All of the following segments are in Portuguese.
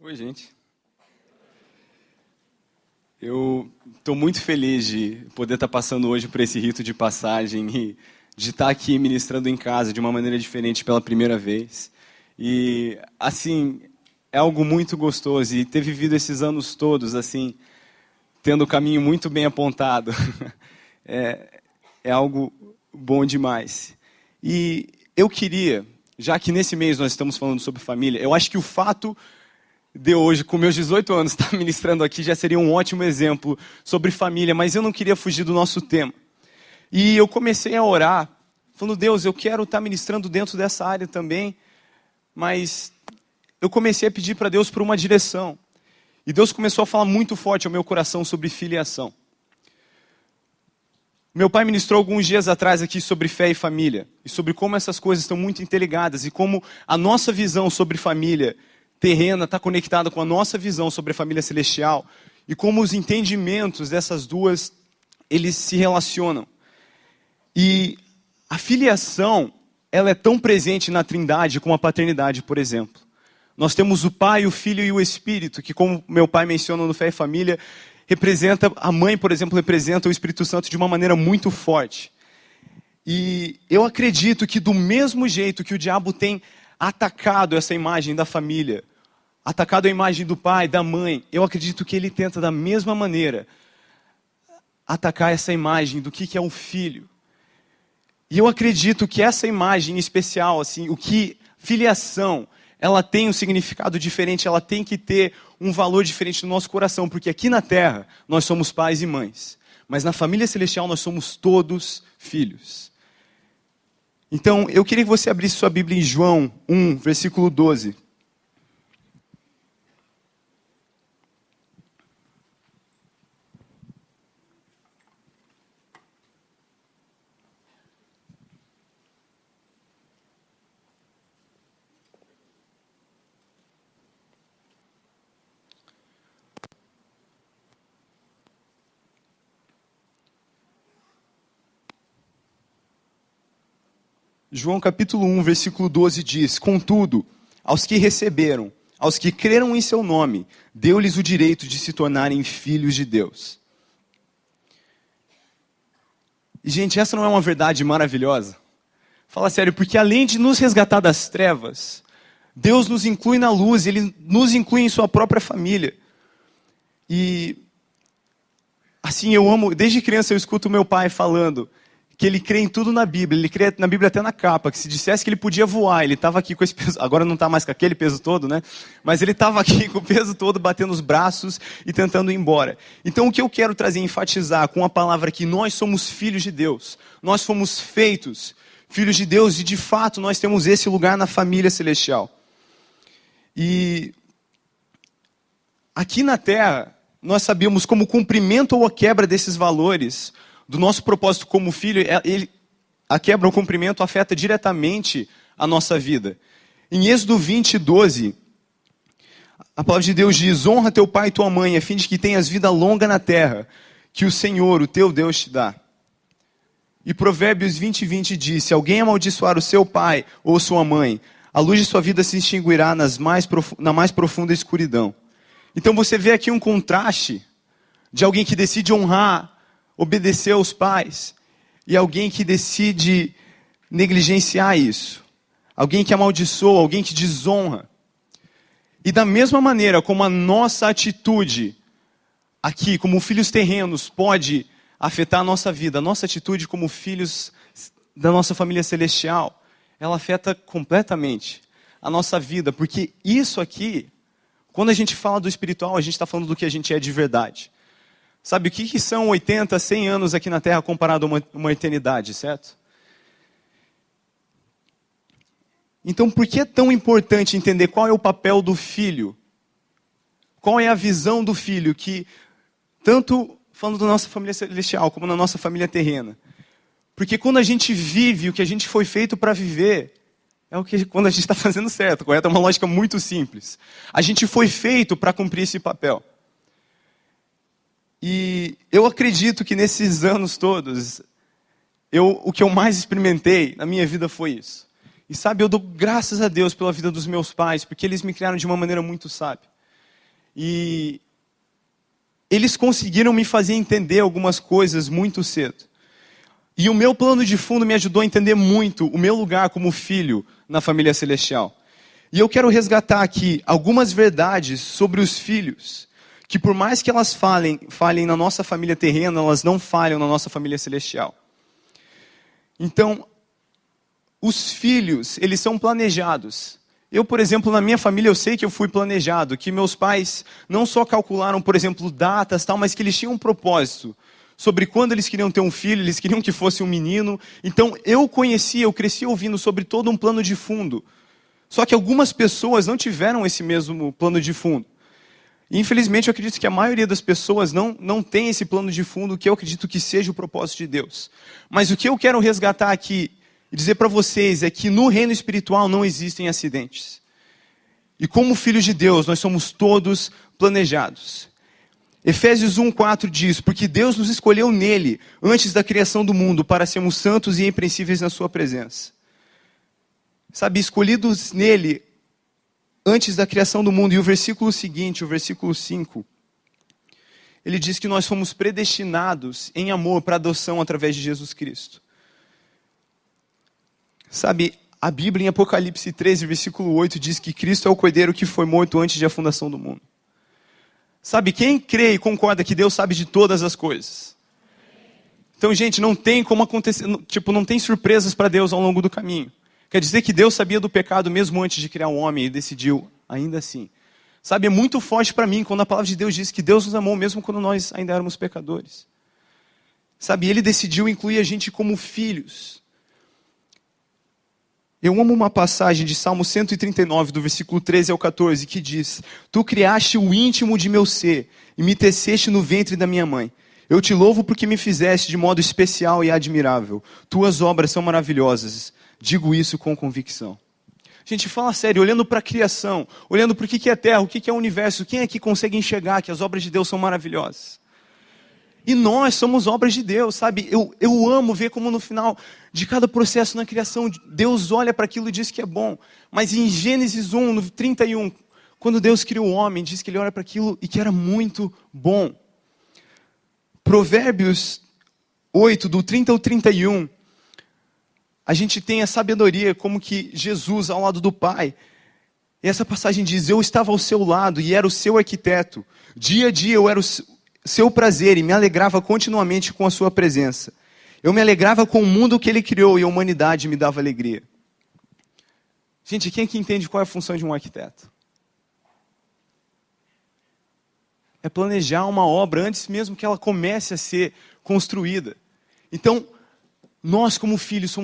Oi, gente. Eu estou muito feliz de poder estar passando hoje por esse rito de passagem e de estar aqui ministrando em casa de uma maneira diferente pela primeira vez. E, assim, é algo muito gostoso e ter vivido esses anos todos, assim, tendo o caminho muito bem apontado, é algo bom demais. E eu queria, já que nesse mês nós estamos falando sobre família, eu acho que o fato de hoje, com meus 18 anos, estar ministrando aqui já seria um ótimo exemplo sobre família, mas eu não queria fugir do nosso tema. E eu comecei a orar, falando, Deus, eu quero estar ministrando dentro dessa área também, mas eu comecei a pedir para Deus por uma direção. E Deus começou a falar muito forte ao meu coração sobre filiação. Meu pai ministrou alguns dias atrás aqui sobre fé e família, e sobre como essas coisas estão muito interligadas, e como a nossa visão sobre família terrena está conectada com a nossa visão sobre a família celestial, e como os entendimentos dessas duas, eles se relacionam. E a filiação, ela é tão presente na Trindade como a paternidade, por exemplo. Nós temos o Pai, o Filho e o Espírito, que como meu pai menciona no Fé e Família, representa, a mãe, por exemplo, representa o Espírito Santo de uma maneira muito forte. E eu acredito que do mesmo jeito que o diabo tem atacado essa imagem da família, atacado a imagem do pai, da mãe, eu acredito que ele tenta da mesma maneira atacar essa imagem do que é o filho. E eu acredito que essa imagem especial, assim, o que filiação, ela tem um significado diferente, ela tem que ter um valor diferente no nosso coração, porque aqui na terra nós somos pais e mães, mas na família celestial nós somos todos filhos. Então, eu queria que você abrisse sua Bíblia em João 1, versículo 12. João capítulo 1, versículo 12 diz, contudo, aos que receberam, aos que creram em seu nome, deu-lhes o direito de se tornarem filhos de Deus. E gente, essa não é uma verdade maravilhosa? Fala sério, porque além de nos resgatar das trevas, Deus nos inclui na luz, Ele nos inclui em sua própria família. E assim, eu amo, desde criança eu escuto meu pai falando que ele crê em tudo na Bíblia, ele crê na Bíblia até na capa, que se dissesse que ele podia voar, ele estava aqui com esse peso, agora não está mais com aquele peso todo, né? Mas ele estava aqui com o peso todo, batendo os braços e tentando ir embora. Então o que eu quero trazer, enfatizar com a palavra aqui, nós somos filhos de Deus, nós fomos feitos filhos de Deus e de fato nós temos esse lugar na família celestial. E aqui na terra, nós sabíamos como o cumprimento ou a quebra desses valores do nosso propósito como filho, a quebra ou cumprimento afeta diretamente a nossa vida. Em Êxodo 20, 12, a palavra de Deus diz, honra teu pai e tua mãe, a fim de que tenhas vida longa na terra, que o Senhor, o teu Deus, te dá. E Provérbios 20, 20 diz, se alguém amaldiçoar o seu pai ou sua mãe, a luz de sua vida se extinguirá na mais profunda escuridão. Então você vê aqui um contraste de alguém que decide honrar, obedecer aos pais, e alguém que decide negligenciar isso. Alguém que amaldiçoa, alguém que desonra. E da mesma maneira como a nossa atitude aqui, como filhos terrenos, pode afetar a nossa vida, a nossa atitude como filhos da nossa família celestial, ela afeta completamente a nossa vida, porque isso aqui, quando a gente fala do espiritual, a gente está falando do que a gente é de verdade. Sabe o que são 80, 100 anos aqui na Terra comparado a uma eternidade, certo? Então, por que é tão importante entender qual é o papel do filho? Qual é a visão do filho que, tanto falando da nossa família celestial, como na nossa família terrena? Porque quando a gente vive o que a gente foi feito para viver, é o que quando a gente está fazendo certo, correto? É uma lógica muito simples. A gente foi feito para cumprir esse papel. E eu acredito que nesses anos todos, o que eu mais experimentei na minha vida foi isso. E sabe, eu dou graças a Deus pela vida dos meus pais, porque eles me criaram de uma maneira muito sábia. E eles conseguiram me fazer entender algumas coisas muito cedo. E o meu plano de fundo me ajudou a entender muito o meu lugar como filho na família celestial. E eu quero resgatar aqui algumas verdades sobre os filhos, que por mais que elas falhem na nossa família terrena, elas não falham na nossa família celestial. Então, os filhos, eles são planejados. Eu, por exemplo, na minha família, eu sei que eu fui planejado, que meus pais não só calcularam, por exemplo, datas, tal, mas que eles tinham um propósito sobre quando eles queriam ter um filho, eles queriam que fosse um menino. Então, eu cresci ouvindo sobre todo um plano de fundo. Só que algumas pessoas não tiveram esse mesmo plano de fundo. E, infelizmente, eu acredito que a maioria das pessoas não tem esse plano de fundo, que eu acredito que seja o propósito de Deus. Mas o que eu quero resgatar aqui e dizer para vocês é que no reino espiritual não existem acidentes. E como filhos de Deus, nós somos todos planejados. Efésios 1:4 diz: porque Deus nos escolheu nele, antes da criação do mundo, para sermos santos e irrepreensíveis na sua presença. Sabe, escolhidos nele antes da criação do mundo. E o versículo seguinte, o versículo 5, ele diz que nós fomos predestinados em amor para adoção através de Jesus Cristo. Sabe, a Bíblia em Apocalipse 13, versículo 8, diz que Cristo é o cordeiro que foi morto antes da fundação do mundo. Sabe, quem crê e concorda que Deus sabe de todas as coisas? Então, gente, não tem como acontecer, não tem surpresas para Deus ao longo do caminho. Quer dizer que Deus sabia do pecado mesmo antes de criar o homem e decidiu ainda assim. Sabe, é muito forte para mim quando a palavra de Deus diz que Deus nos amou mesmo quando nós ainda éramos pecadores. Sabe, Ele decidiu incluir a gente como filhos. Eu amo uma passagem de Salmo 139, do versículo 13 ao 14, que diz: tu criaste o íntimo de meu ser e me teceste no ventre da minha mãe. Eu te louvo porque me fizeste de modo especial e admirável. Tuas obras são maravilhosas. Digo isso com convicção. Gente, fala sério, olhando para a criação, olhando para o que é a terra, o que é o universo, quem aqui consegue enxergar que as obras de Deus são maravilhosas? E nós somos obras de Deus, sabe? Eu amo ver como no final de cada processo na criação, Deus olha para aquilo e diz que é bom. Mas em Gênesis 1, no 31, quando Deus criou o homem, diz que ele olha para aquilo e que era muito bom. Provérbios 8, do 30 ao 31, a gente tem a sabedoria como que Jesus ao lado do Pai. E essa passagem diz: eu estava ao seu lado e era o seu arquiteto. Dia a dia eu era o seu prazer e me alegrava continuamente com a sua presença. Eu me alegrava com o mundo que ele criou e a humanidade me dava alegria. Gente, quem aqui entende qual é a função de um arquiteto? É planejar uma obra antes mesmo que ela comece a ser construída. Então, nós como filhos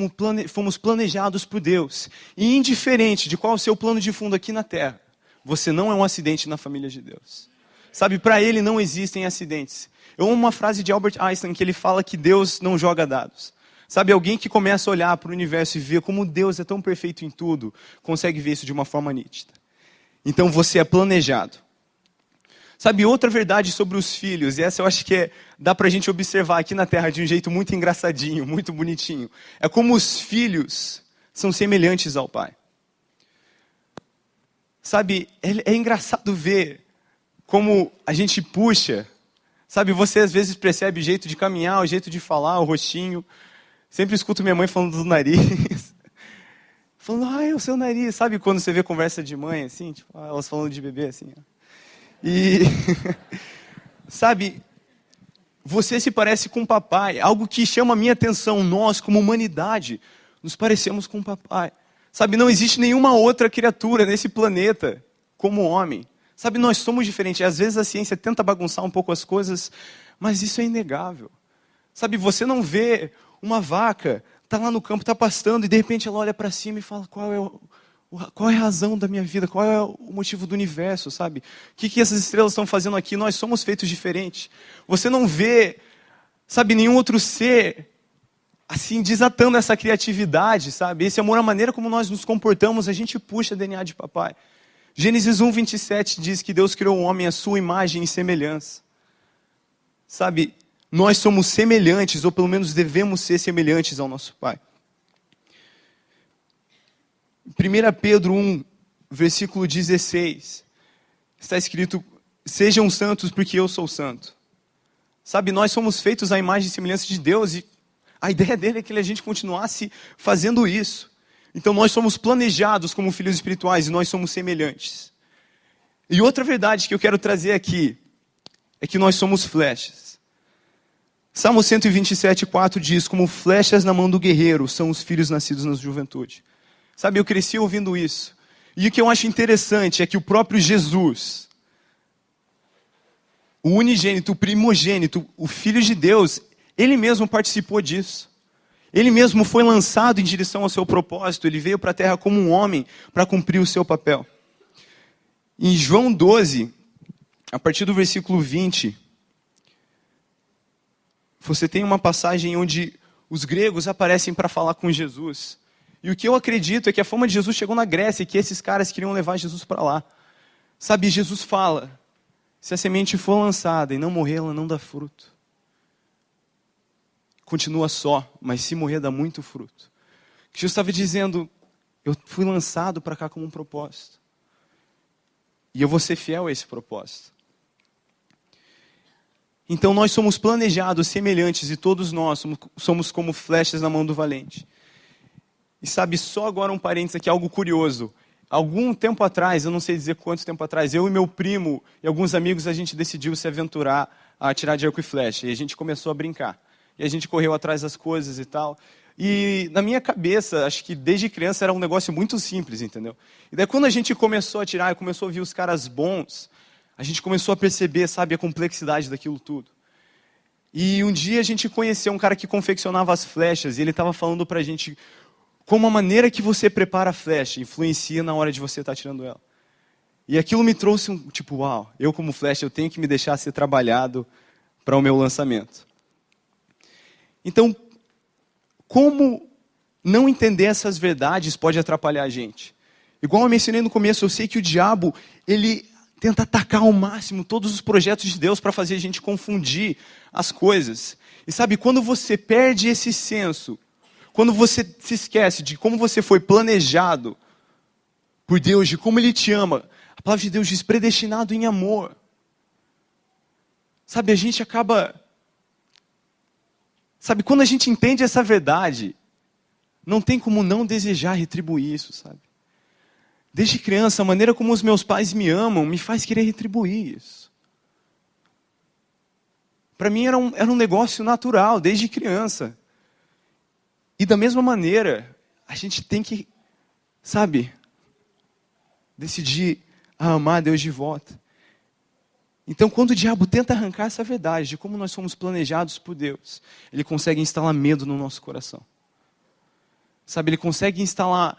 fomos planejados por Deus. E indiferente de qual é o seu plano de fundo aqui na terra, você não é um acidente na família de Deus. Sabe, para Ele não existem acidentes. Eu amo uma frase de Albert Einstein que ele fala que Deus não joga dados. Sabe, alguém que começa a olhar para o universo e ver como Deus é tão perfeito em tudo, consegue ver isso de uma forma nítida. Então você é planejado. Sabe, outra verdade sobre os filhos, e essa eu acho que dá pra gente observar aqui na Terra de um jeito muito engraçadinho, muito bonitinho. É como os filhos são semelhantes ao Pai. Sabe, é engraçado ver como a gente puxa. Sabe, você às vezes percebe o jeito de caminhar, o jeito de falar, o rostinho. Sempre escuto minha mãe falando do nariz. Falando, é o seu nariz. Sabe quando você vê conversa de mãe, assim, tipo, elas falando de bebê, assim, ó. E, sabe, você se parece com o papai, algo que chama a minha atenção. Nós, como humanidade, nos parecemos com o papai. Sabe, não existe nenhuma outra criatura nesse planeta como homem. Sabe, nós somos diferentes. Às vezes a ciência tenta bagunçar um pouco as coisas, mas isso é inegável. Sabe, você não vê uma vaca, está lá no campo, está pastando, e de repente ela olha para cima e fala: qual é a razão da minha vida? Qual é o motivo do universo, sabe? O que essas estrelas estão fazendo aqui? Nós somos feitos diferentes. Você não vê, sabe, nenhum outro ser, assim, desatando essa criatividade, sabe? Esse amor, a maneira como nós nos comportamos, a gente puxa DNA de papai. Gênesis 1, 27 diz que Deus criou o homem à sua imagem e semelhança. Sabe, nós somos semelhantes, ou pelo menos devemos ser semelhantes ao nosso Pai. 1 Pedro 1, versículo 16, está escrito sejam santos porque eu sou santo. Sabe, nós somos feitos à imagem e semelhança de Deus e a ideia dele é que a gente continuasse fazendo isso. Então nós somos planejados como filhos espirituais e nós somos semelhantes. E outra verdade que eu quero trazer aqui é que nós somos flechas. Salmo 127:4 diz: como flechas na mão do guerreiro são os filhos nascidos na juventude. Sabe, eu cresci ouvindo isso. E o que eu acho interessante é que o próprio Jesus, o unigênito, o primogênito, o Filho de Deus, ele mesmo participou disso. Ele mesmo foi lançado em direção ao seu propósito. Ele veio para a terra como um homem para cumprir o seu papel. Em João 12, a partir do versículo 20, você tem uma passagem onde os gregos aparecem para falar com Jesus. E o que eu acredito é que a fama de Jesus chegou na Grécia e que esses caras queriam levar Jesus para lá. Sabe, Jesus fala: se a semente for lançada e não morrer, ela não dá fruto. Continua só, mas se morrer, dá muito fruto. Jesus estava dizendo: eu fui lançado para cá com um propósito. E eu vou ser fiel a esse propósito. Então nós somos planejados, semelhantes, e todos nós somos como flechas na mão do valente. E sabe, só agora um parênteses aqui, algo curioso. Algum tempo atrás, eu não sei dizer quanto tempo atrás, eu e meu primo e alguns amigos, a gente decidiu se aventurar a atirar de arco e flecha. E a gente começou a brincar. E a gente correu atrás das coisas e tal. E na minha cabeça, acho que desde criança era um negócio muito simples, entendeu? E daí quando a gente começou a atirar e começou a ver os caras bons, a gente começou a perceber, sabe, a complexidade daquilo tudo. E um dia a gente conheceu um cara que confeccionava as flechas e ele estava falando pra gente como a maneira que você prepara a flecha influencia na hora de você estar atirando ela. E aquilo me trouxe um tipo, uau, eu como flecha eu tenho que me deixar ser trabalhado para o meu lançamento. Então, como não entender essas verdades pode atrapalhar a gente? Igual eu mencionei no começo, eu sei que o diabo, ele tenta atacar ao máximo todos os projetos de Deus para fazer a gente confundir as coisas. E sabe, quando você perde esse senso, quando você se esquece de como você foi planejado por Deus, de como Ele te ama, a palavra de Deus diz predestinado em amor. Sabe, a gente acaba... Sabe, quando a gente entende essa verdade, não tem como não desejar retribuir isso, sabe? Desde criança, a maneira como os meus pais me amam me faz querer retribuir isso. Para mim era um negócio natural, desde criança. E da mesma maneira, a gente tem que, sabe, decidir a amar Deus de volta. Então, quando o diabo tenta arrancar essa verdade de como nós somos planejados por Deus, ele consegue instalar medo no nosso coração. Sabe, ele consegue instalar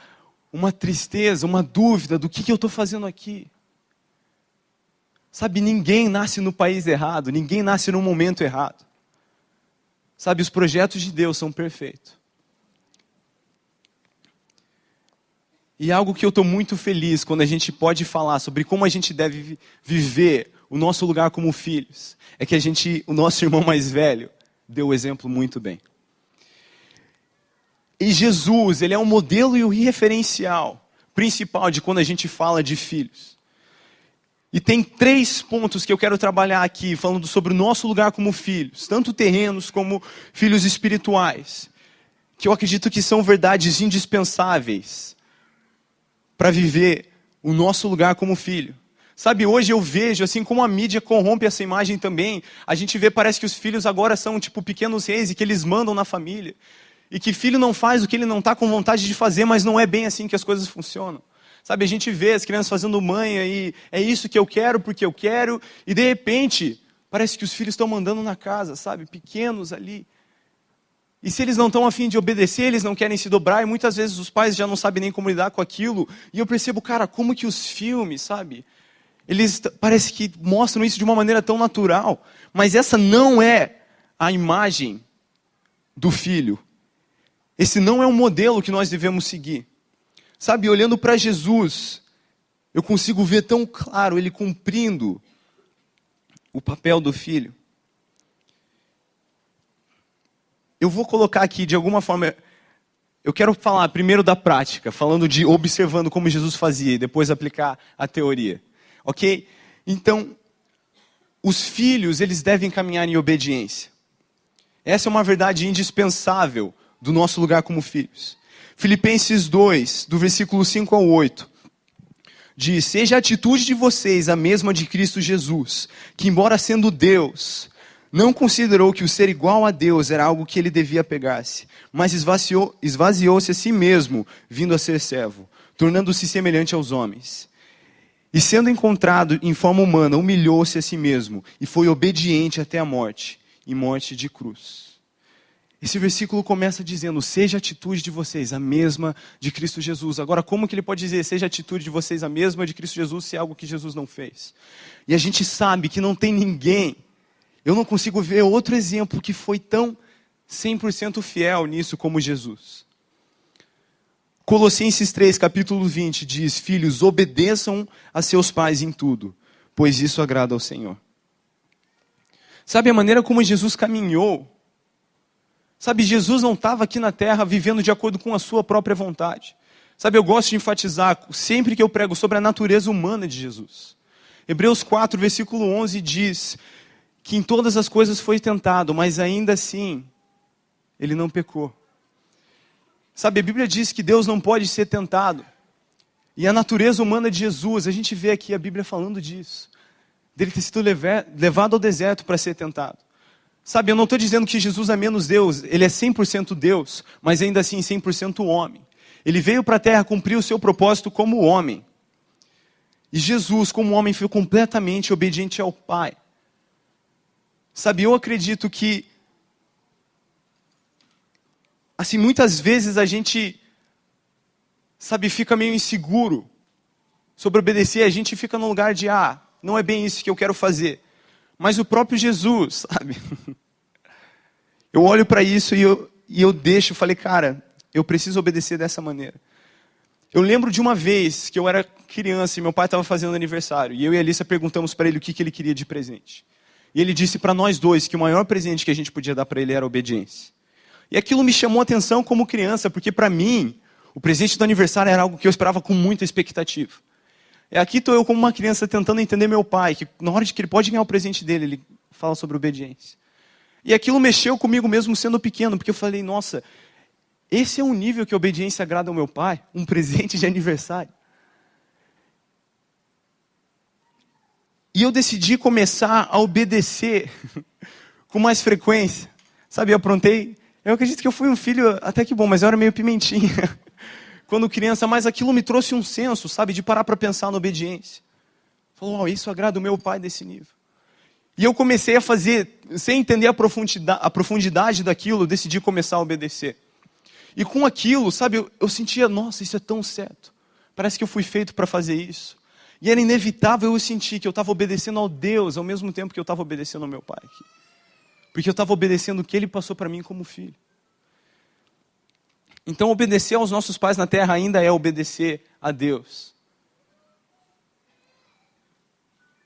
uma tristeza, uma dúvida do que eu estou fazendo aqui. Sabe, ninguém nasce no país errado, ninguém nasce no momento errado. Sabe, os projetos de Deus são perfeitos. E algo que eu estou muito feliz quando a gente pode falar sobre como a gente deve viver o nosso lugar como filhos, é que o nosso irmão mais velho, deu o exemplo muito bem. E Jesus, ele é um modelo e o referencial principal de quando a gente fala de filhos. E tem 3 pontos que eu quero trabalhar aqui, falando sobre o nosso lugar como filhos, tanto terrenos como filhos espirituais, que eu acredito que são verdades indispensáveis para viver o nosso lugar como filho. Sabe, hoje eu vejo, assim como a mídia corrompe essa imagem também, a gente vê, parece que os filhos agora são tipo pequenos reis e que eles mandam na família. E que filho não faz o que ele não está com vontade de fazer, mas não é bem assim que as coisas funcionam. Sabe, a gente vê as crianças fazendo manha e é isso que eu quero porque eu quero, e de repente, parece que os filhos estão mandando na casa, sabe, pequenos ali. E se eles não estão a fim de obedecer, eles não querem se dobrar, e muitas vezes os pais já não sabem nem como lidar com aquilo. E eu percebo, cara, como que os filmes, sabe, eles parece que mostram isso de uma maneira tão natural. Mas essa não é a imagem do filho. Esse não é um modelo que nós devemos seguir. Sabe, olhando para Jesus, eu consigo ver tão claro ele cumprindo o papel do filho. Eu vou colocar aqui, de alguma forma, eu quero falar primeiro da prática, falando de observando como Jesus fazia e depois aplicar a teoria. Ok? Então, os filhos, eles devem caminhar em obediência. Essa é uma verdade indispensável do nosso lugar como filhos. Filipenses 2, do versículo 5 ao 8, diz: seja a atitude de vocês a mesma de Cristo Jesus, que embora sendo Deus, não considerou que o ser igual a Deus era algo que ele devia pegar-se, mas esvaziou-se a si mesmo, vindo a ser servo, tornando-se semelhante aos homens. E sendo encontrado em forma humana, humilhou-se a si mesmo, e foi obediente até a morte, e morte de cruz. Esse versículo começa dizendo: seja a atitude de vocês a mesma de Cristo Jesus. Agora, como que ele pode dizer, seja a atitude de vocês a mesma de Cristo Jesus, se é algo que Jesus não fez? E a gente sabe que não tem ninguém, eu não consigo ver outro exemplo que foi tão 100% fiel nisso como Jesus. Colossenses 3, capítulo 20, diz: filhos, obedeçam a seus pais em tudo, pois isso agrada ao Senhor. Sabe a maneira como Jesus caminhou? Sabe, Jesus não estava aqui na terra vivendo de acordo com a sua própria vontade. Sabe, eu gosto de enfatizar, sempre que eu prego, sobre a natureza humana de Jesus. Hebreus 4, versículo 11 diz que em todas as coisas foi tentado, mas ainda assim, ele não pecou. Sabe, a Bíblia diz que Deus não pode ser tentado. E a natureza humana de Jesus, a gente vê aqui a Bíblia falando disso. Dele ter sido levado ao deserto para ser tentado. Sabe, eu não estou dizendo que Jesus é menos Deus. Ele é 100% Deus, mas ainda assim 100% homem. Ele veio para a terra cumprir o seu propósito como homem. E Jesus, como homem, foi completamente obediente ao Pai. Sabe, eu acredito que assim, muitas vezes a gente, sabe, fica meio inseguro sobre obedecer. A gente fica no lugar de, não é bem isso que eu quero fazer. Mas o próprio Jesus, sabe? Eu olho para isso e eu falei, cara, eu preciso obedecer dessa maneira. Eu lembro de uma vez que eu era criança e meu pai estava fazendo aniversário. E eu e a Alissa perguntamos para ele o que ele queria de presente. E ele disse para nós dois que o maior presente que a gente podia dar para ele era obediência. E aquilo me chamou a atenção como criança, porque para mim, o presente do aniversário era algo que eu esperava com muita expectativa. E aqui estou eu como uma criança tentando entender meu pai, que na hora de que ele pode ganhar o presente dele, ele fala sobre obediência. E aquilo mexeu comigo mesmo sendo pequeno, porque eu falei, nossa, esse é um nível que a obediência agrada ao meu pai? Um presente de aniversário? E eu decidi começar a obedecer com mais frequência. Sabe, eu aprontei. Eu acredito que eu fui um filho até que bom, mas eu era meio pimentinha quando criança, mas aquilo me trouxe um senso, sabe, de parar para pensar na obediência. Falou, isso agrada o meu pai desse nível. E eu comecei a fazer, sem entender a profundidade daquilo, eu decidi começar a obedecer. E com aquilo, sabe, eu sentia, nossa, isso é tão certo. Parece que eu fui feito para fazer isso. E era inevitável eu sentir que eu estava obedecendo ao Deus, ao mesmo tempo que eu estava obedecendo ao meu pai aqui. Porque eu estava obedecendo o que ele passou para mim como filho. Então, obedecer aos nossos pais na terra ainda é obedecer a Deus.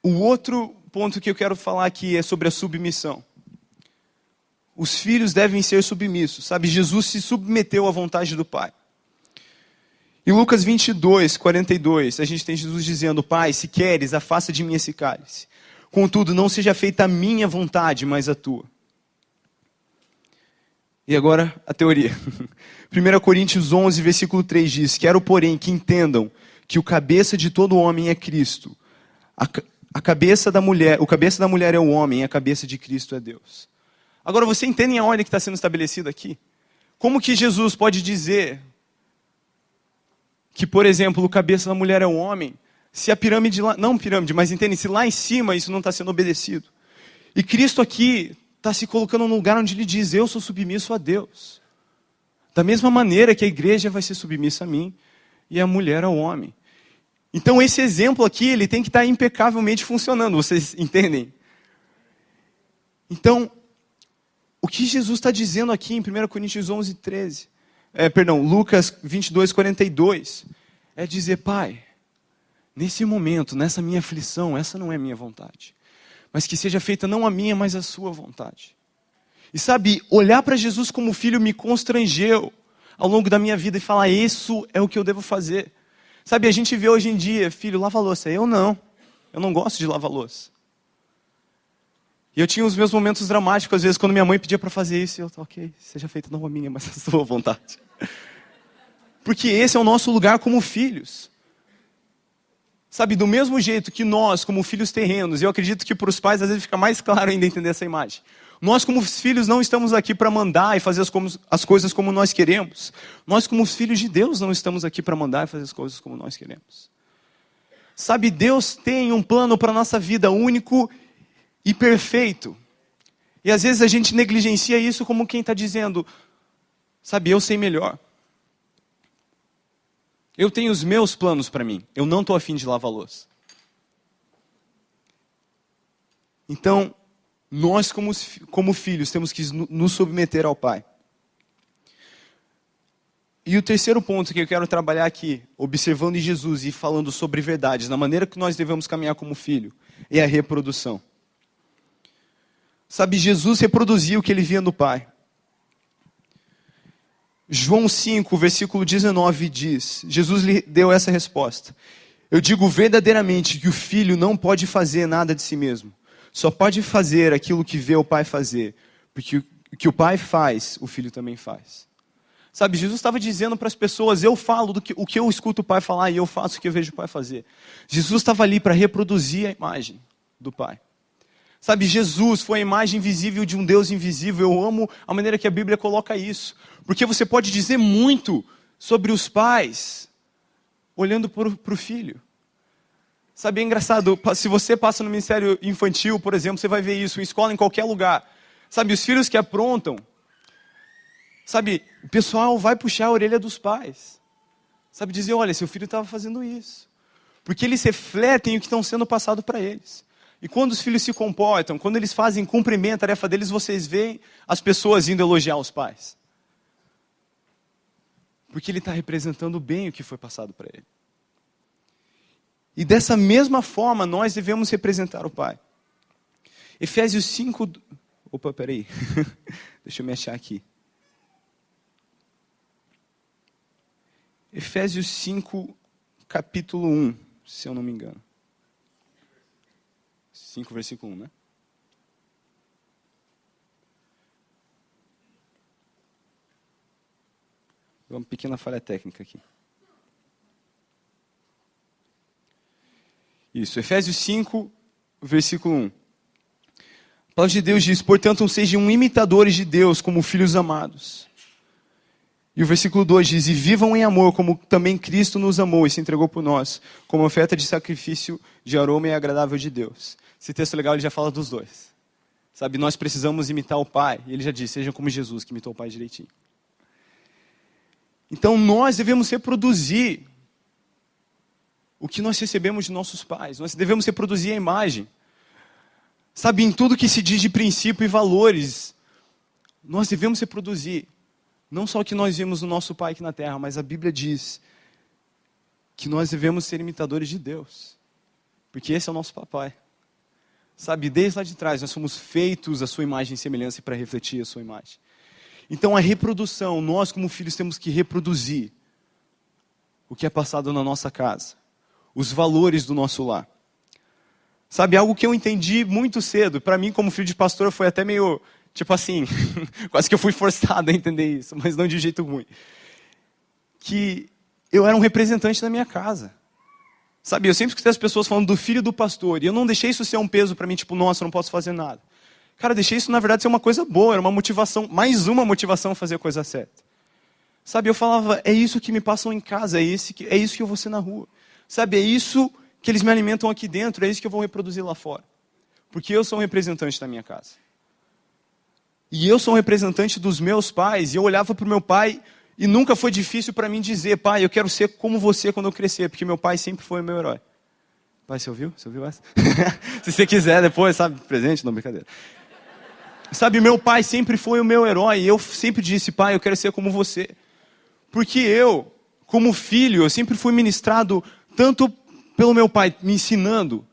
O outro ponto que eu quero falar aqui é sobre a submissão. Os filhos devem ser submissos, sabe? Jesus se submeteu à vontade do Pai. Em Lucas 22, 42, a gente tem Jesus dizendo, Pai, se queres, afasta de mim esse cálice. Contudo, não seja feita a minha vontade, mas a tua. E agora, a teoria. 1 Coríntios 11, versículo 3 diz, quero, porém, que entendam que o cabeça de todo homem é Cristo. O cabeça da mulher é o homem, e a cabeça de Cristo é Deus. Agora, você entende a ordem que está sendo estabelecida aqui? Como que Jesus pode dizer que, por exemplo, o cabeça da mulher é o homem, se a pirâmide lá, não pirâmide, mas entende, se lá em cima isso não está sendo obedecido? E Cristo aqui está se colocando num lugar onde ele diz, eu sou submisso a Deus. Da mesma maneira que a igreja vai ser submissa a mim e a mulher ao homem. Então esse exemplo aqui, ele tem que estar impecavelmente funcionando, vocês entendem? Então, o que Jesus está dizendo aqui em 1 Coríntios 11, 13, Lucas 22, 42, é dizer, Pai, nesse momento, nessa minha aflição, essa não é minha vontade. Mas que seja feita não a minha, mas a sua vontade. E sabe, olhar para Jesus como filho me constrangeu ao longo da minha vida e falar, isso é o que eu devo fazer. Sabe, a gente vê hoje em dia, filho, lava a louça. Eu não gosto de lavar louça. E eu tinha os meus momentos dramáticos, às vezes, quando minha mãe pedia para fazer isso, e eu, ok, seja feita não a minha, mas a sua vontade. Porque esse é o nosso lugar como filhos. Sabe, do mesmo jeito que nós, como filhos terrenos, eu acredito que para os pais, às vezes, fica mais claro ainda entender essa imagem. Nós, como filhos, não estamos aqui para mandar e fazer as coisas como nós queremos. Nós, como filhos de Deus, não estamos aqui para mandar e fazer as coisas como nós queremos. Sabe, Deus tem um plano para a nossa vida único e perfeito. E às vezes a gente negligencia isso como quem está dizendo, sabe, eu sei melhor. Eu tenho os meus planos para mim. Eu não estou afim de lavar louça. Então, nós como filhos temos que nos submeter ao Pai. E o terceiro ponto que eu quero trabalhar aqui, observando em Jesus e falando sobre verdades, na maneira que nós devemos caminhar como filho, é a reprodução. Sabe, Jesus reproduziu o que ele via no Pai. João 5, versículo 19 diz, Jesus lhe deu essa resposta. Eu digo verdadeiramente que o filho não pode fazer nada de si mesmo. Só pode fazer aquilo que vê o Pai fazer. Porque o que o Pai faz, o filho também faz. Sabe, Jesus estava dizendo para as pessoas, eu falo o que eu escuto o Pai falar e eu faço o que eu vejo o Pai fazer. Jesus estava ali para reproduzir a imagem do Pai. Sabe, Jesus foi a imagem visível de um Deus invisível. Eu amo a maneira que a Bíblia coloca isso. Porque você pode dizer muito sobre os pais, olhando para o filho. Sabe, é engraçado, se você passa no ministério infantil, por exemplo, você vai ver isso, em escola, em qualquer lugar. Sabe, os filhos que aprontam, sabe, o pessoal vai puxar a orelha dos pais. Sabe, dizer, olha, seu filho estava fazendo isso. Porque eles refletem o que estão sendo passado para eles. E quando os filhos se comportam, quando eles cumprem bem a tarefa deles, vocês veem as pessoas indo elogiar os pais. Porque ele está representando bem o que foi passado para ele. E dessa mesma forma, nós devemos representar o Pai. Efésios 5... Opa, peraí. Deixa eu me achar aqui. Efésios 5, capítulo 1, se eu não me engano. 5, versículo 1, né? Uma pequena falha técnica aqui. Isso, Efésios 5, versículo 1. A palavra de Deus diz, portanto, sejam imitadores de Deus como filhos amados. E o versículo 2 diz, e vivam em amor como também Cristo nos amou e se entregou por nós, como oferta de sacrifício de aroma e agradável de Deus. Esse texto legal, ele já fala dos dois. Sabe, nós precisamos imitar o Pai. E ele já disse, sejam como Jesus, que imitou o Pai direitinho. Então nós devemos reproduzir o que nós recebemos de nossos pais. Nós devemos reproduzir a imagem. Sabe, em tudo que se diz de princípio e valores, nós devemos reproduzir. Não só o que nós vimos no nosso Pai aqui na terra, mas a Bíblia diz que nós devemos ser imitadores de Deus. Porque esse é o nosso papai. Sabe, desde lá de trás, nós fomos feitos à sua imagem e semelhança para refletir a sua imagem. Então a reprodução, nós como filhos temos que reproduzir o que é passado na nossa casa. Os valores do nosso lar. Sabe, algo que eu entendi muito cedo, para mim como filho de pastor foi até meio, tipo assim, quase que eu fui forçado a entender isso, mas não de um jeito ruim. Que eu era um representante da minha casa. Sabe, eu sempre escutei as pessoas falando do filho do pastor, e eu não deixei isso ser um peso para mim, tipo, nossa, eu não posso fazer nada. Cara, deixei isso, na verdade, ser uma coisa boa, era uma motivação, mais uma motivação a fazer a coisa certa. Sabe, eu falava, é isso que me passam em casa, é isso que eu vou ser na rua. Sabe, é isso que eles me alimentam aqui dentro, é isso que eu vou reproduzir lá fora. Porque eu sou um representante da minha casa. E eu sou um representante dos meus pais, e eu olhava para o meu pai, e nunca foi difícil para mim dizer, pai, eu quero ser como você quando eu crescer, porque meu pai sempre foi o meu herói. Pai, você ouviu? Você ouviu essa? Se você quiser depois, sabe, presente, não, brincadeira. Sabe, meu pai sempre foi o meu herói, e eu sempre disse, pai, eu quero ser como você. Porque eu, como filho, eu sempre fui ministrado tanto pelo meu pai me ensinando,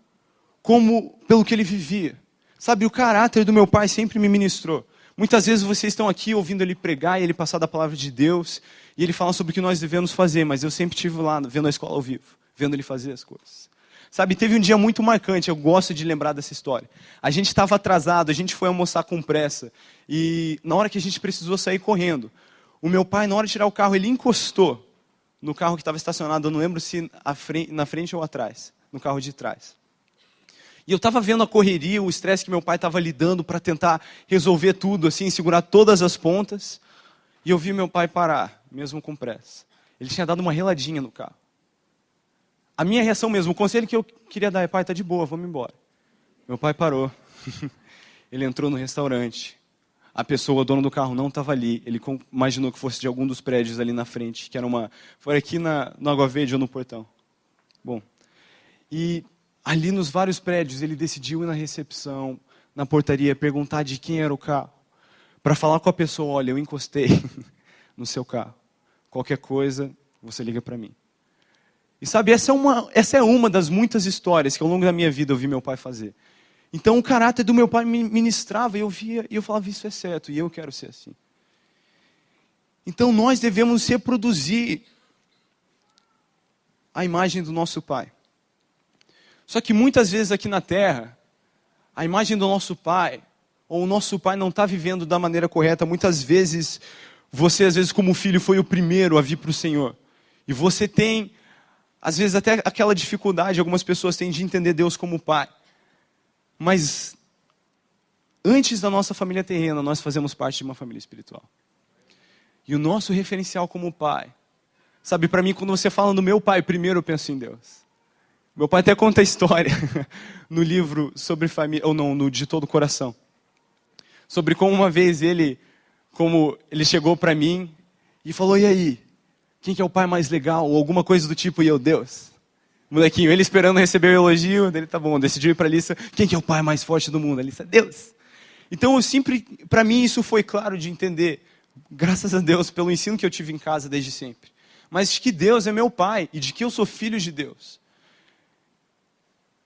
como pelo que ele vivia. Sabe, o caráter do meu pai sempre me ministrou. Muitas vezes vocês estão aqui ouvindo ele pregar e ele passar da palavra de Deus, e ele fala sobre o que nós devemos fazer, mas eu sempre estive lá, vendo a escola ao vivo, vendo ele fazer as coisas. Sabe, teve um dia muito marcante, eu gosto de lembrar dessa história. A gente estava atrasado, a gente foi almoçar com pressa. E na hora que a gente precisou sair correndo, o meu pai, na hora de tirar o carro, ele encostou no carro que estava estacionado, eu não lembro se na frente ou atrás, no carro de trás. E eu estava vendo a correria, o estresse que meu pai estava lidando para tentar resolver tudo, assim, segurar todas as pontas. E eu vi meu pai parar, mesmo com pressa. Ele tinha dado uma reladinha no carro. A minha reação mesmo, o conselho que eu queria dar é, pai, tá de boa, vamos embora. Meu pai parou. Ele entrou no restaurante. A pessoa, o dono do carro, não estava ali. Ele imaginou que fosse de algum dos prédios ali na frente, que era foi aqui no Água Verde ou no Portão. Bom, e ali nos vários prédios, ele decidiu ir na recepção, na portaria, perguntar de quem era o carro. Para falar com a pessoa, olha, eu encostei no seu carro. Qualquer coisa, você liga para mim. E sabe, essa é uma das muitas histórias que ao longo da minha vida eu vi meu pai fazer. Então o caráter do meu pai me ministrava, e eu via, e eu falava, isso é certo, e eu quero ser assim. Então nós devemos reproduzir a imagem do nosso pai. Só que muitas vezes aqui na terra, a imagem do nosso pai, ou o nosso pai não está vivendo da maneira correta. Muitas vezes, você às vezes como filho foi o primeiro a vir para o Senhor. E você tem, às vezes até aquela dificuldade, algumas pessoas têm de entender Deus como pai. Mas, antes da nossa família terrena, nós fazemos parte de uma família espiritual. E o nosso referencial como pai, sabe, para mim, quando você fala no meu pai, primeiro eu penso em Deus. Meu pai até conta a história no livro sobre família, ou não, no De Todo o Coração. Sobre como uma vez ele chegou para mim e falou, e aí, quem que é o pai mais legal? Ou alguma coisa do tipo, e eu, Deus. Molequinho, ele esperando receber o elogio, dele tá bom, decidiu ir para a lista, quem que é o pai mais forte do mundo? A lista, Deus. Então, para mim isso foi claro de entender, graças a Deus, pelo ensino que eu tive em casa desde sempre. Mas de que Deus é meu pai e de que eu sou filho de Deus.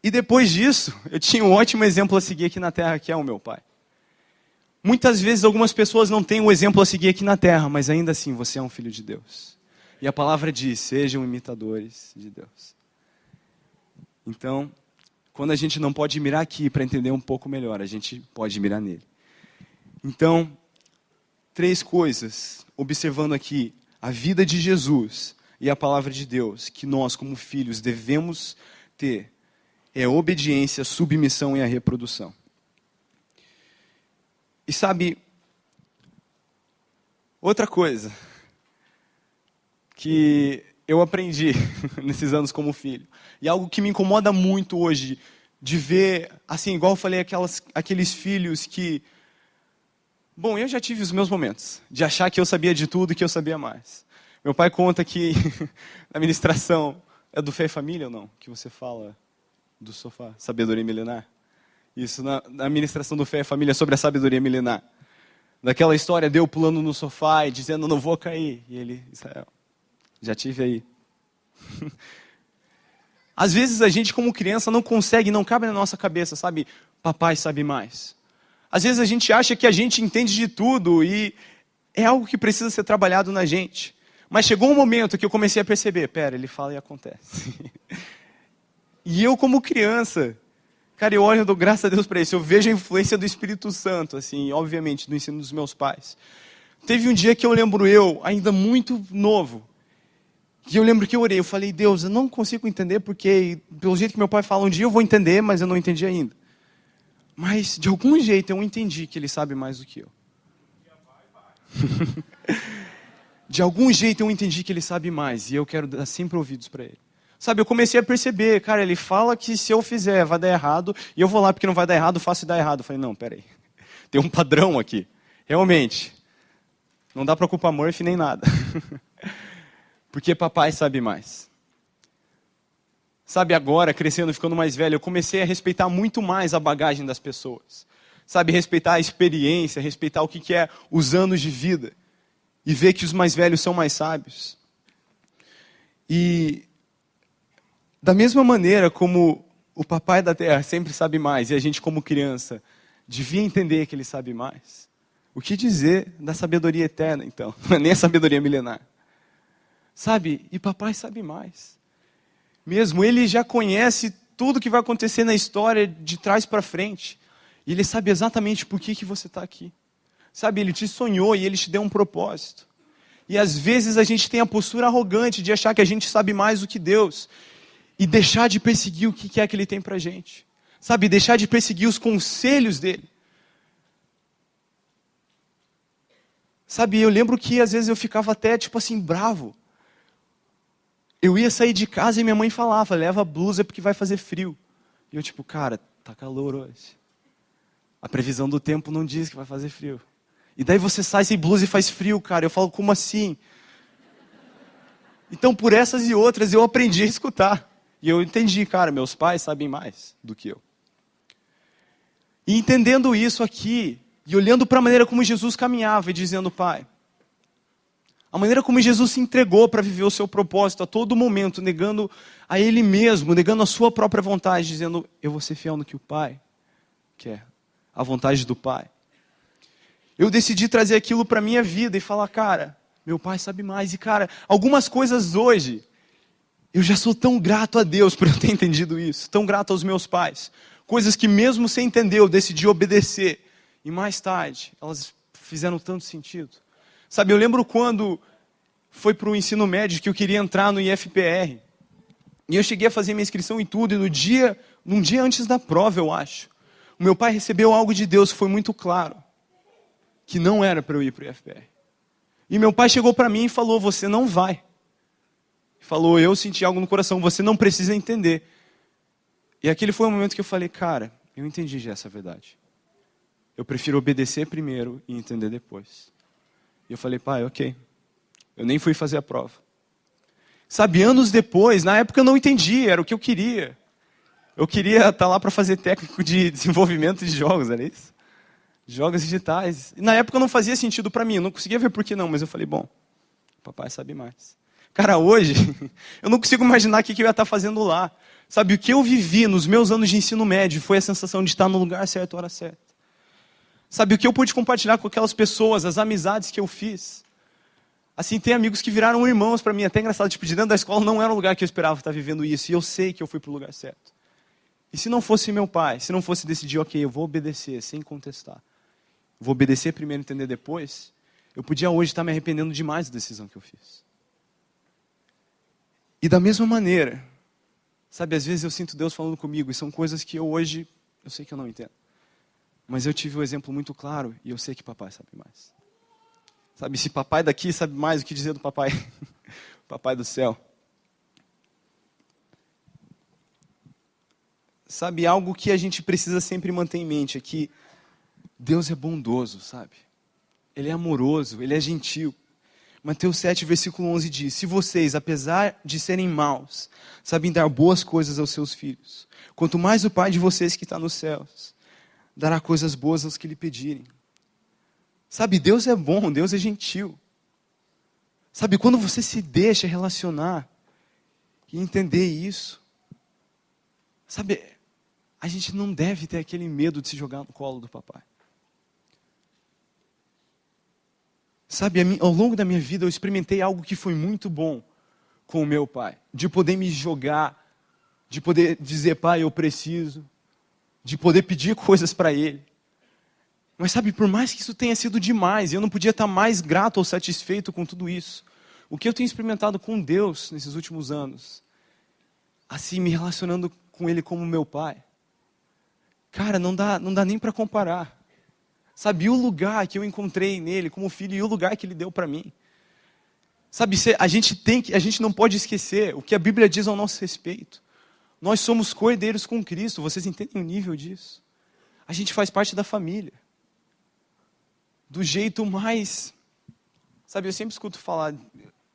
E depois disso, eu tinha um ótimo exemplo a seguir aqui na terra, que é o meu pai. Muitas vezes algumas pessoas não têm um exemplo a seguir aqui na terra, mas ainda assim você é um filho de Deus. E a palavra diz, sejam imitadores de Deus. Então, quando a gente não pode mirar aqui para entender um pouco melhor, a gente pode mirar nele. Então, 3 coisas, observando aqui a vida de Jesus e a palavra de Deus, que nós como filhos devemos ter, é a obediência, a submissão e a reprodução. E sabe, outra coisa que eu aprendi nesses anos como filho, e algo que me incomoda muito hoje, de ver, assim, igual eu falei, aqueles filhos que... Bom, eu já tive os meus momentos, de achar que eu sabia de tudo e que eu sabia mais. Meu pai conta que na ministração, é do Fé e Família ou não? Que você fala do sofá, sabedoria milenar. Isso, na ministração do Fé e Família sobre a sabedoria milenar. Daquela história de eu pulando no sofá e dizendo, não vou cair. E ele, Israel, já tive aí. Às vezes a gente como criança não consegue, não cabe na nossa cabeça, sabe? Papai sabe mais. Às vezes a gente acha que a gente entende de tudo e é algo que precisa ser trabalhado na gente. Mas chegou um momento que eu comecei a perceber, pera, ele fala e acontece. E eu como criança, cara, eu olho e dou graças a Deus para isso. Eu vejo a influência do Espírito Santo, assim, obviamente, no ensino dos meus pais. Teve um dia que eu lembro ainda muito novo, e eu lembro que eu orei, eu falei, Deus, eu não consigo entender porque, pelo jeito que meu pai fala, um dia eu vou entender, mas eu não entendi ainda. Mas, de algum jeito, eu entendi que ele sabe mais do que eu. De algum jeito, eu entendi que ele sabe mais, e eu quero dar sempre ouvidos para ele. Sabe, eu comecei a perceber, cara, ele fala que se eu fizer vai dar errado, e eu vou lá porque não vai dar errado, faço e dá errado. Eu falei, não, peraí, tem um padrão aqui. Realmente, não dá para culpar Murphy nem nada. Porque papai sabe mais. Sabe, agora, crescendo, ficando mais velho, eu comecei a respeitar muito mais a bagagem das pessoas. Sabe, respeitar a experiência, respeitar o que é os anos de vida. E ver que os mais velhos são mais sábios. E da mesma maneira como o papai da terra sempre sabe mais, e a gente como criança devia entender que ele sabe mais, o que dizer da sabedoria eterna, então? Não é nem a sabedoria milenar. Sabe? E papai sabe mais. Mesmo, ele já conhece tudo que vai acontecer na história de trás para frente. E Ele sabe exatamente por que você está aqui. Sabe, Ele te sonhou e Ele te deu um propósito. E às vezes a gente tem a postura arrogante de achar que a gente sabe mais do que Deus. E deixar de perseguir o que é que Ele tem pra gente. Sabe, deixar de perseguir os conselhos dEle. Sabe, eu lembro que às vezes eu ficava até, tipo assim, bravo. Eu ia sair de casa e minha mãe falava, leva blusa porque vai fazer frio. E eu tipo, cara, tá calor hoje. A previsão do tempo não diz que vai fazer frio. E daí você sai sem blusa e faz frio, cara. Eu falo, como assim? Então, por essas e outras, eu aprendi a escutar. E eu entendi, cara, meus pais sabem mais do que eu. E entendendo isso aqui, e olhando para a maneira como Jesus caminhava e dizendo, Pai, a maneira como Jesus se entregou para viver o seu propósito a todo momento, negando a Ele mesmo, negando a sua própria vontade, dizendo, eu vou ser fiel no que o Pai quer, a vontade do Pai. Eu decidi trazer aquilo para a minha vida e falar, cara, meu Pai sabe mais. E cara, algumas coisas hoje, eu já sou tão grato a Deus por eu ter entendido isso, tão grato aos meus pais. Coisas que mesmo sem entender, eu decidi obedecer. E mais tarde, elas fizeram tanto sentido. Sabe, eu lembro quando foi para o ensino médio que eu queria entrar no IFPR. E eu cheguei a fazer minha inscrição e tudo, e num dia antes da prova, eu acho, o meu pai recebeu algo de Deus que foi muito claro, que não era para eu ir para o IFPR. E meu pai chegou para mim e falou, você não vai. Falou, eu senti algo no coração, você não precisa entender. E aquele foi o momento que eu falei, cara, eu entendi já essa verdade. Eu prefiro obedecer primeiro e entender depois. E eu falei, pai, ok. Eu nem fui fazer a prova. Sabe, anos depois, na época eu não entendi, era o que eu queria. Eu queria estar lá para fazer técnico de desenvolvimento de jogos, era isso? Jogos digitais. E na época não fazia sentido para mim, eu não conseguia ver por que não, mas eu falei, bom, papai sabe mais. Cara, hoje, eu não consigo imaginar o que eu ia estar fazendo lá. Sabe, o que eu vivi nos meus anos de ensino médio foi a sensação de estar no lugar certo, hora certa. Sabe, o que eu pude compartilhar com aquelas pessoas, as amizades que eu fiz. Assim, tem amigos que viraram irmãos para mim, até engraçado, tipo, de dentro da escola não era um lugar que eu esperava estar vivendo isso, e eu sei que eu fui para o lugar certo. E se não fosse meu pai, se não fosse decidir, ok, eu vou obedecer, sem contestar, vou obedecer primeiro e entender depois, eu podia hoje estar me arrependendo demais da decisão que eu fiz. E da mesma maneira, sabe, às vezes eu sinto Deus falando comigo, e são coisas que eu sei que eu não entendo. Mas eu tive um exemplo muito claro, e eu sei que papai sabe mais. Sabe, se papai daqui sabe mais, o que dizer do papai, papai do céu. Sabe, algo que a gente precisa sempre manter em mente é que Deus é bondoso, sabe? Ele é amoroso, Ele é gentil. Mateus 7, versículo 11 diz, se vocês, apesar de serem maus, sabem dar boas coisas aos seus filhos, quanto mais o Pai de vocês que está nos céus, dará coisas boas aos que lhe pedirem. Sabe, Deus é bom, Deus é gentil. Sabe, quando você se deixa relacionar e entender isso, sabe, a gente não deve ter aquele medo de se jogar no colo do papai. Sabe, ao longo da minha vida eu experimentei algo que foi muito bom com o meu pai. De poder me jogar, de poder dizer, pai, eu preciso, de poder pedir coisas para ele. Mas sabe, por mais que isso tenha sido demais, eu não podia estar mais grato ou satisfeito com tudo isso. O que eu tenho experimentado com Deus nesses últimos anos, assim, me relacionando com Ele como meu pai, cara, não dá nem para comparar. Sabe, e o lugar que eu encontrei nele como filho e o lugar que ele deu para mim. Sabe, a gente não pode esquecer o que a Bíblia diz ao nosso respeito. Nós somos co-herdeiros com Cristo, vocês entendem o nível disso? A gente faz parte da família. Do jeito mais... Sabe, eu sempre escuto falar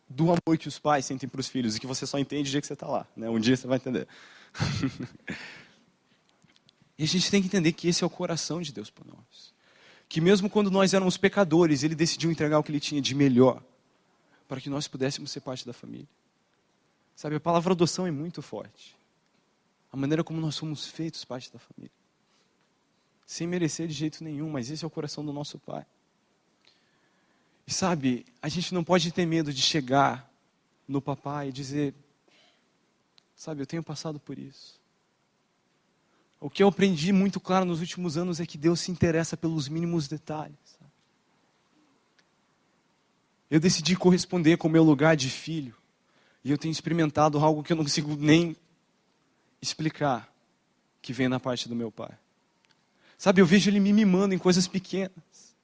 do amor que os pais sentem para os filhos e que você só entende o dia que você está lá, né? Um dia você vai entender. E a gente tem que entender que esse é o coração de Deus para nós. Que mesmo quando nós éramos pecadores, Ele decidiu entregar o que Ele tinha de melhor para que nós pudéssemos ser parte da família. Sabe, a palavra adoção é muito forte. A maneira como nós somos feitos parte da família. Sem merecer de jeito nenhum, mas esse é o coração do nosso Pai. E sabe, a gente não pode ter medo de chegar no papai e dizer, sabe, eu tenho passado por isso. o que eu aprendi muito claro nos últimos anos é que Deus se interessa pelos mínimos detalhes. Eu decidi corresponder com o meu lugar de filho. E eu tenho experimentado algo que eu não consigo nem explicar, que vem na parte do meu pai. Sabe, eu vejo ele me mimando em coisas pequenas.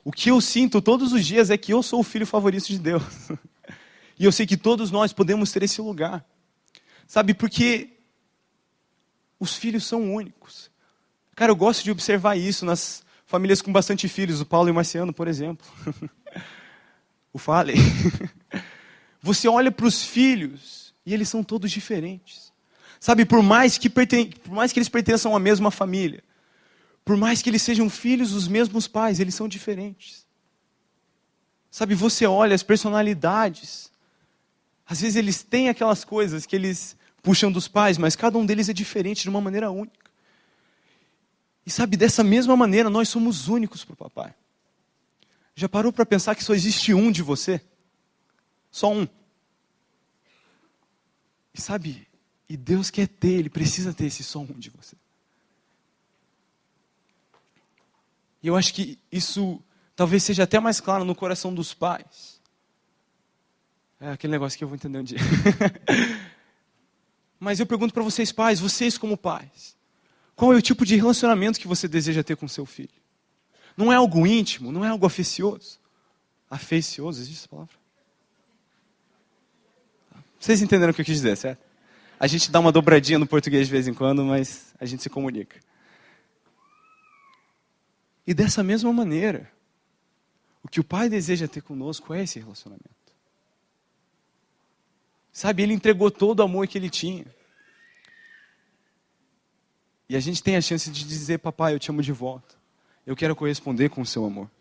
O que eu sinto todos os dias é que eu sou o filho favorito de Deus. E eu sei que todos nós podemos ter esse lugar. Sabe, porque os filhos são únicos. Cara, eu gosto de observar isso nas famílias com bastante filhos, o Paulo e o Marciano, por exemplo. O Fale. Você olha para os filhos e eles são todos diferentes. Sabe, por mais que eles pertençam à mesma família, por mais que eles sejam filhos dos mesmos pais, eles são diferentes. Sabe, você olha as personalidades. Às vezes eles têm aquelas coisas que eles puxam dos pais, mas cada um deles é diferente de uma maneira única. E sabe, dessa mesma maneira, nós somos únicos para o papai. Já parou para pensar que só existe um de você? Só um. E sabe, e Deus quer ter, Ele precisa ter esse só um de você. E eu acho que isso talvez seja até mais claro no coração dos pais. É aquele negócio que eu vou entender um dia. Mas eu pergunto para vocês pais, vocês como pais, qual é o tipo de relacionamento que você deseja ter com seu filho? Não é algo íntimo, não é algo afecioso. Afecioso, existe essa palavra? Vocês entenderam o que eu quis dizer, certo? A gente dá uma dobradinha no português de vez em quando, mas a gente se comunica. E dessa mesma maneira, o que o Pai deseja ter conosco é esse relacionamento. Sabe, Ele entregou todo o amor que Ele tinha. E a gente tem a chance de dizer, papai, eu te amo de volta. Eu quero corresponder com o seu amor.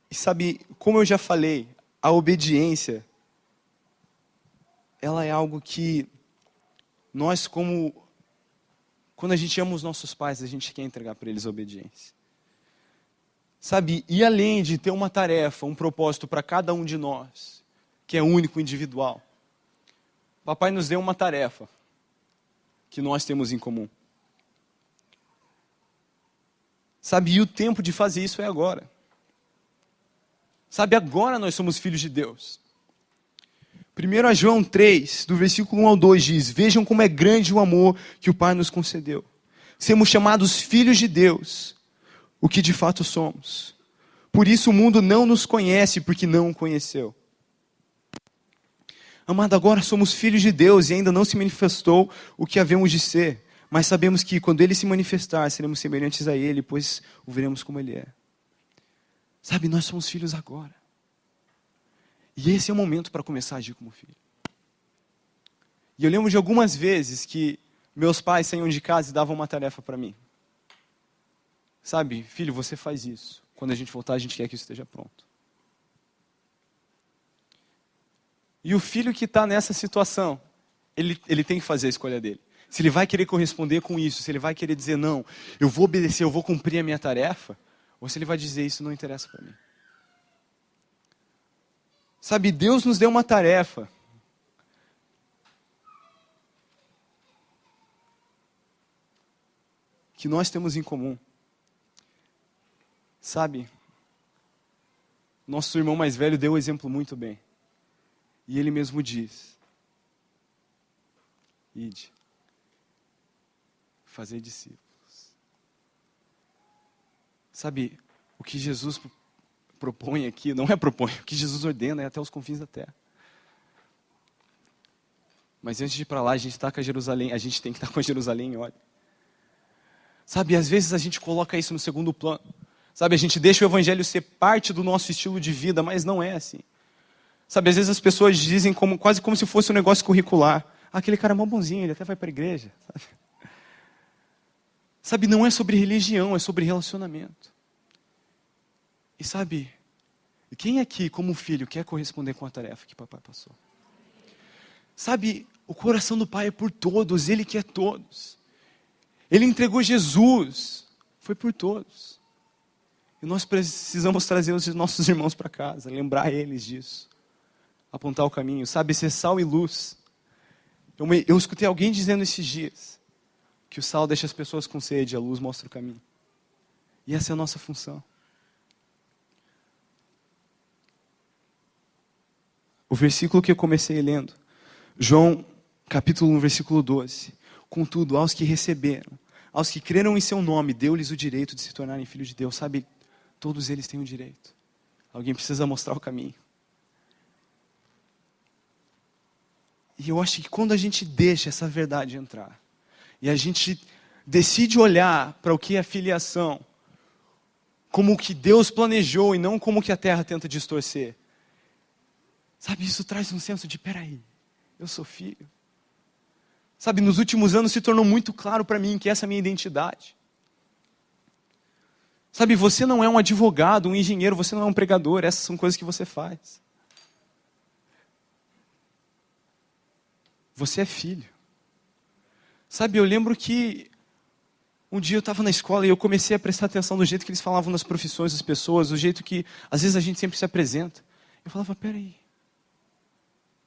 E sabe, como eu já falei, a obediência, ela é algo que nós quando a gente ama os nossos pais, a gente quer entregar para eles a obediência. Sabe, e além de ter uma tarefa, um propósito para cada um de nós, que é único, individual, papai nos deu uma tarefa que nós temos em comum. Sabe, e o tempo de fazer isso é agora. Sabe, agora nós somos filhos de Deus. 1 João 3, do versículo 1 ao 2 diz, vejam como é grande o amor que o Pai nos concedeu. Sermos chamados filhos de Deus, o que de fato somos. Por isso o mundo não nos conhece, porque não o conheceu. Amado, agora somos filhos de Deus e ainda não se manifestou o que havemos de ser. Mas sabemos que quando Ele se manifestar, seremos semelhantes a Ele, pois o veremos como Ele é. Sabe, nós somos filhos agora. E esse é o momento para começar a agir como filho. E eu lembro de algumas vezes que meus pais saíam de casa e davam uma tarefa para mim. Sabe, filho, você faz isso. Quando a gente voltar, a gente quer que isso esteja pronto. E o filho que está nessa situação, ele tem que fazer a escolha dele. Se ele vai querer corresponder com isso, se ele vai querer dizer, não, eu vou obedecer, eu vou cumprir a minha tarefa, ou se ele vai dizer, isso não interessa para mim. Sabe, Deus nos deu uma tarefa. Que nós temos em comum. Sabe, nosso irmão mais velho deu o exemplo muito bem. E ele mesmo diz, ide, fazer discípulos. Sabe, o que Jesus propõe aqui, não é propõe, o que Jesus ordena é até os confins da terra. Mas antes de ir para lá, a gente tem que estar com a Jerusalém em ordem. Sabe, às vezes a gente coloca isso no segundo plano. Sabe, a gente deixa o evangelho ser parte do nosso estilo de vida, mas não é assim. Sabe, às vezes as pessoas dizem quase como se fosse um negócio curricular. Ah, aquele cara é mó bonzinho, ele até vai para a igreja. Sabe, não é sobre religião, é sobre relacionamento. E sabe, quem aqui, como filho, quer corresponder com a tarefa que papai passou? Sabe, o coração do pai é por todos, ele quer todos. Ele entregou Jesus, foi por todos. E nós precisamos trazer os nossos irmãos para casa, lembrar eles disso. Apontar o caminho, sabe, ser sal e luz. Eu escutei alguém dizendo esses dias que o sal deixa as pessoas com sede, a luz mostra o caminho. E essa é a nossa função. O versículo que eu comecei lendo, João, capítulo 1, versículo 12. Contudo, aos que receberam, aos que creram em seu nome, deu-lhes o direito de se tornarem filhos de Deus. Sabe, todos eles têm o direito. Alguém precisa mostrar o caminho. E eu acho que quando a gente deixa essa verdade entrar, e a gente decide olhar para o que é filiação, como o que Deus planejou e não como o que a terra tenta distorcer, sabe, isso traz um senso de, peraí, eu sou filho. Sabe, nos últimos anos se tornou muito claro para mim que essa é a minha identidade. Sabe, você não é um advogado, um engenheiro, você não é um pregador, essas são coisas que você faz. Você é filho. Sabe, eu lembro que um dia eu estava na escola e eu comecei a prestar atenção no jeito que eles falavam nas profissões das pessoas, do jeito que às vezes a gente sempre se apresenta. Eu falava, peraí.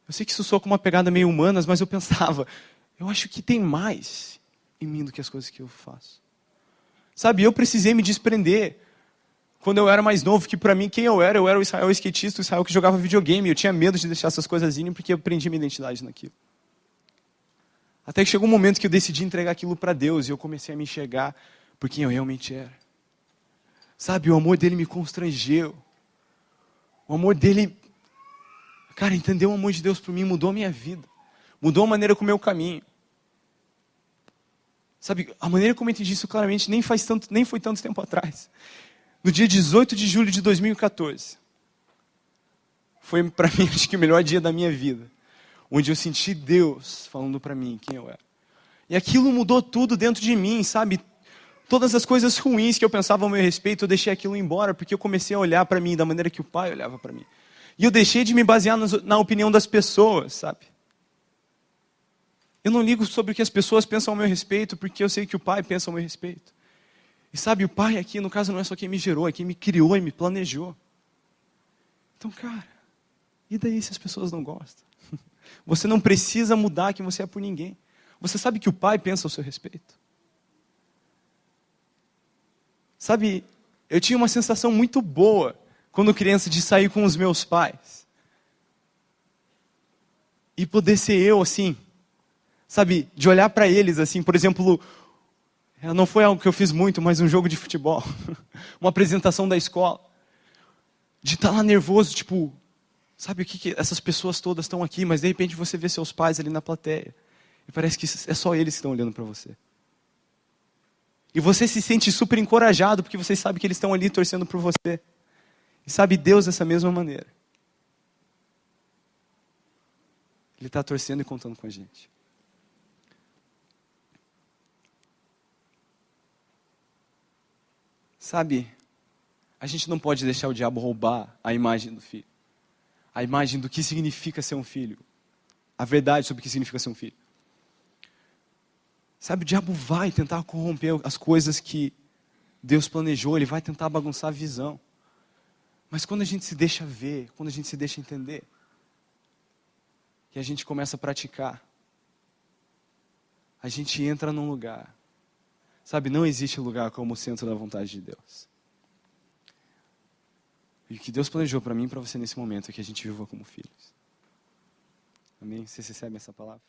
Eu sei que isso soa com uma pegada meio humanas, mas eu pensava, eu acho que tem mais em mim do que as coisas que eu faço. Sabe, eu precisei me desprender. Quando eu era mais novo, que para mim quem eu era o Israel skatista, o Israel que jogava videogame. Eu tinha medo de deixar essas coisas irem porque eu prendi minha identidade naquilo. Até que chegou um momento que eu decidi entregar aquilo para Deus e eu comecei a me enxergar por quem eu realmente era. Sabe, o amor dele me constrangeu. O amor dele, cara, entender o amor de Deus por mim mudou a minha vida. Mudou a maneira como eu caminho. Sabe, a maneira como eu entendi isso claramente nem foi tanto tempo atrás. No dia 18 de julho de 2014. Foi para mim, acho que o melhor dia da minha vida. Onde eu senti Deus falando para mim quem eu era. E aquilo mudou tudo dentro de mim, sabe? Todas as coisas ruins que eu pensava ao meu respeito, eu deixei aquilo embora, porque eu comecei a olhar para mim da maneira que o Pai olhava para mim. E eu deixei de me basear na opinião das pessoas, sabe? Eu não ligo sobre o que as pessoas pensam ao meu respeito, porque eu sei que o Pai pensa ao meu respeito. E sabe, o Pai aqui, no caso, não é só quem me gerou, é quem me criou e me planejou. Então, cara, e daí se as pessoas não gostam? Você não precisa mudar quem você é por ninguém. Você sabe que o Pai pensa ao seu respeito. Sabe, eu tinha uma sensação muito boa, quando criança, de sair com os meus pais. E poder ser eu, assim, sabe, de olhar para eles, assim, por exemplo, não foi algo que eu fiz muito, mas um jogo de futebol, uma apresentação da escola, de estar lá nervoso, tipo, sabe o que essas pessoas todas estão aqui, mas de repente você vê seus pais ali na plateia, e parece que é só eles que estão olhando para você. E você se sente super encorajado, porque você sabe que eles estão ali torcendo por você. E sabe, Deus dessa mesma maneira. Ele está torcendo e contando com a gente. Sabe, a gente não pode deixar o diabo roubar a imagem do filho. A imagem do que significa ser um filho. A verdade sobre o que significa ser um filho. Sabe, o diabo vai tentar corromper as coisas que Deus planejou, ele vai tentar bagunçar a visão. Mas quando a gente se deixa ver, quando a gente se deixa entender, e a gente começa a praticar, a gente entra num lugar. Sabe, não existe lugar como o centro da vontade de Deus. E o que Deus planejou para mim e para você nesse momento é que a gente viva como filhos. Amém? Vocês recebem essa palavra?